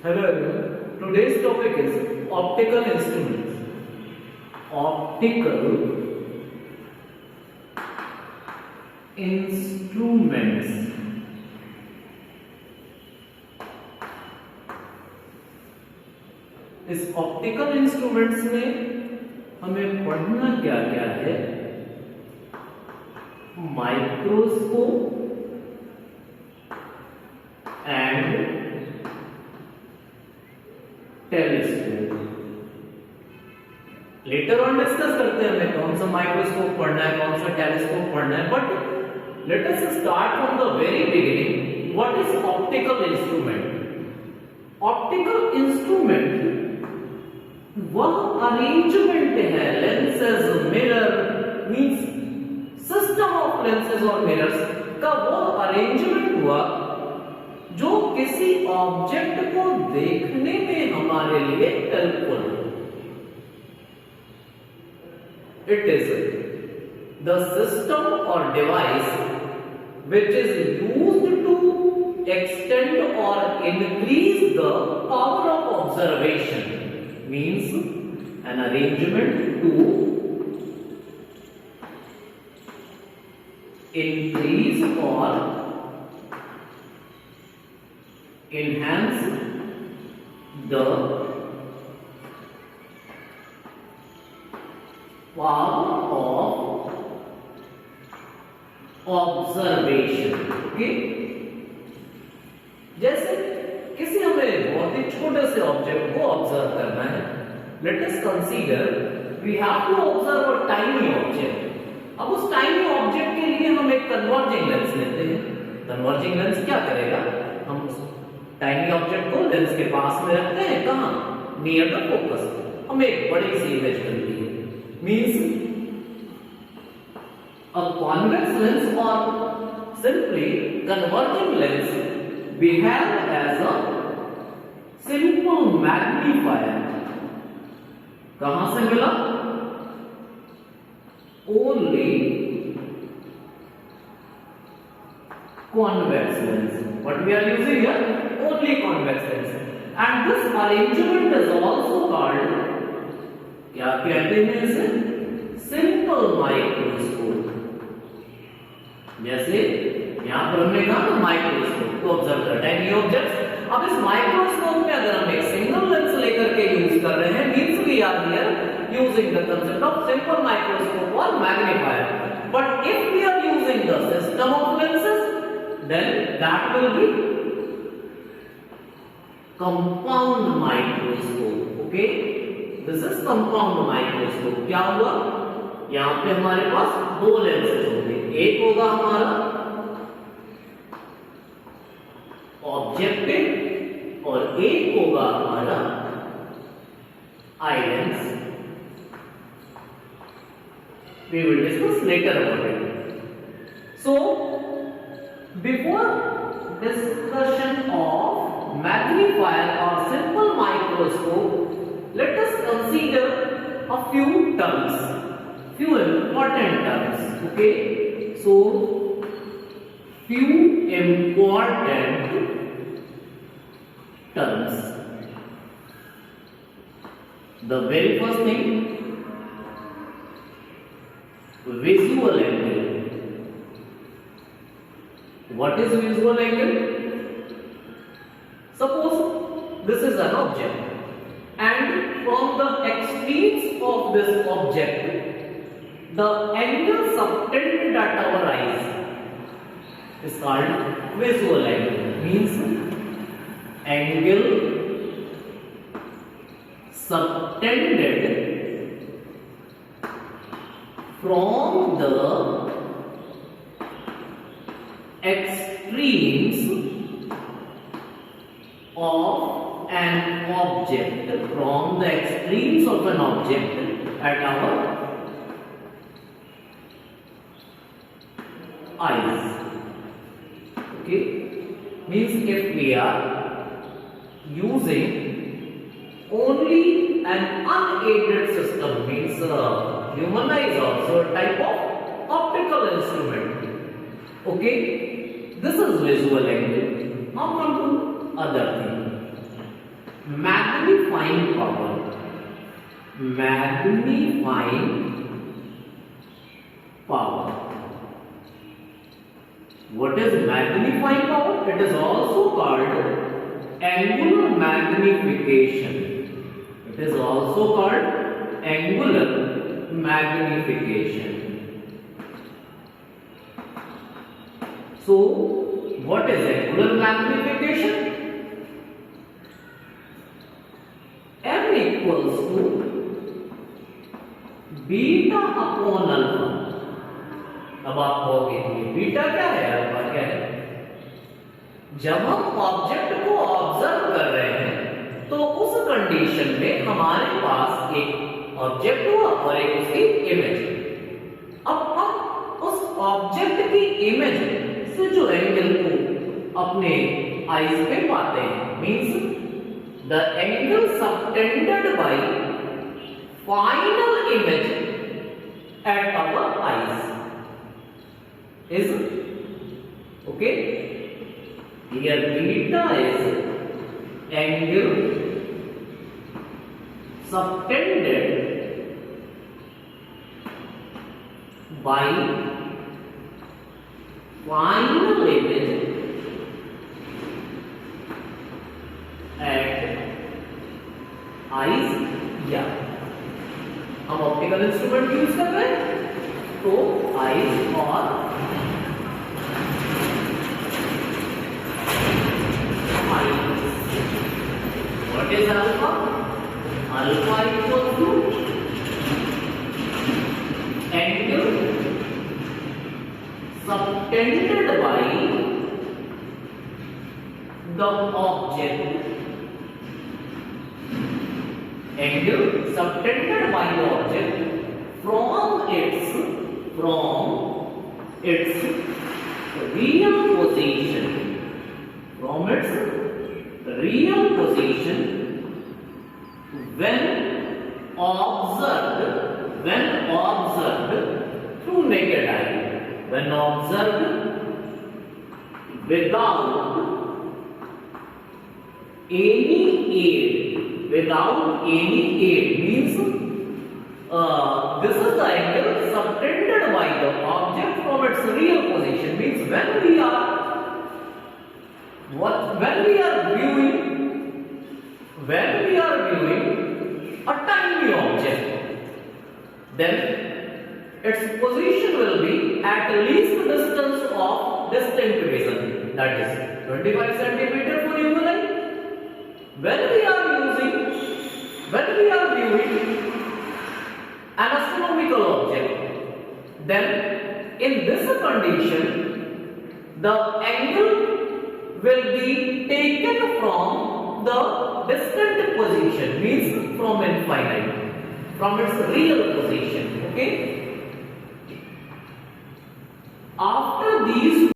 Hello everyone. Today's topic is optical instruments. Optical instruments. इस optical instruments में हमें पढ़ना क्या क्या है? Microscope and telescope. Later on discuss करते हैं हमें कौन सा माइक्रोस्कोप पढ़ना है, कौन सा टेलीस्कोप पढ़ना है. But let us start from the very beginning. What is optical instrument? Optical instrument वह अरेंजमेंट है, lenses, mirror means system of lenses और मिरर्स का वो अरेंजमेंट हुआ जो किसी ऑब्जेक्ट को देखने में हमारे लिए हेल्पफुल है. इट इज द सिस्टम और device which is used to extend or increase the power of observation. Means an arrangement to increase or enhance the power of observation. Okay? जैसे किसी हमें बहुत ही छोटे से ऑब्जेक्ट को ऑब्जर्व करना है. Let us consider we have to observe a tiny object. अब उस टाइनी ऑब्जेक्ट के लिए हम एक कन्वर्जिंग लेंस लेते हैं. कन्वर्जिंग लेंस क्या करेगा? हम टाइनी ऑब्जेक्ट को लेंस के पास में रखते हैं. कहां? Near the focus. हमें एक बड़ी सी इमेज मिलती है. Means a convex lens or simply converging lens behave as a simple magnifier. कहां से मिला? Only convex lens. What we are using here? Only convex lens. And this arrangement is also called, क्या कहते हैं इसे? Simple microscope. जैसे यहां पर हमने कहा ना माइक्रोस्कोप को ऑब्जर्व करता है न्यू ऑब्जेक्ट्स. अब इस माइक्रोस्कोप में अगर हम एक सिंगल लेंस लेकर के यूज कर रहे हैं, means we are here using the concept of simple microscope और magnifier. But if we are using the system of lenses, then that will be compound microscope. Okay, this is compound microscope. क्या हुआ? यहां पे हमारे पास दो lenses होंगे. एक होगा हमारा ऑब्जेक्टिव और एक होगा हमारा eye lens. We will discuss later about it. So before discussion of magnifier और simple microscope, let us consider a few terms, few important terms. Okay, so few important terms. The very first thing, visual angle. What is visual angle? Suppose this is an object and from the extremes of this object the angle subtended at our eyes is called visual angle. Means angle subtended from the extremes of an object, from the extremes of an object at our eyes. Okay, means if we are using only an unaided system, means human eyes also a type of optical instrument. Okay, this is visual angle. Now come to other thing. magnifying power. Magnifying power. What is magnifying power? It is also called angular magnification. It is also called angular magnification. So, what is angular magnification? M equals to beta upon alpha. अब आप कहोगे ये beta क्या है, alpha क्या है? जब हम ऑब्जेक्ट को ऑब्जर्व कर रहे हैं तो उस कंडीशन में हमारे पास एक ऑब्जेक्ट हुआ और एक उसकी इमेज. अब हम उस ऑब्जेक्ट की इमेज से जो एंगल को अपने आईज पे पाते हैं, means the angle subtended bye final image at our eyes is okay. Here beta is angle subtended by final image at eyes. या हम ऑप्टिकल इंस्ट्रूमेंट यूज कर रहे हैं तो आईज और what is alpha? Alpha equal to angle subtended by the object. Angle subtended by the object from its real position, from its real position when observed through naked eye, when observed without any aid. Without any aid means this is the angle subtended by the object from its real position. Means when we are viewing a tiny object, then its position will be at least distance of distinct vision, that is 25 centimeter for human eye. When we are viewing an astronomical object, then in this condition the angle will be taken from the distant position, means from infinite, from its real position. Okay, after these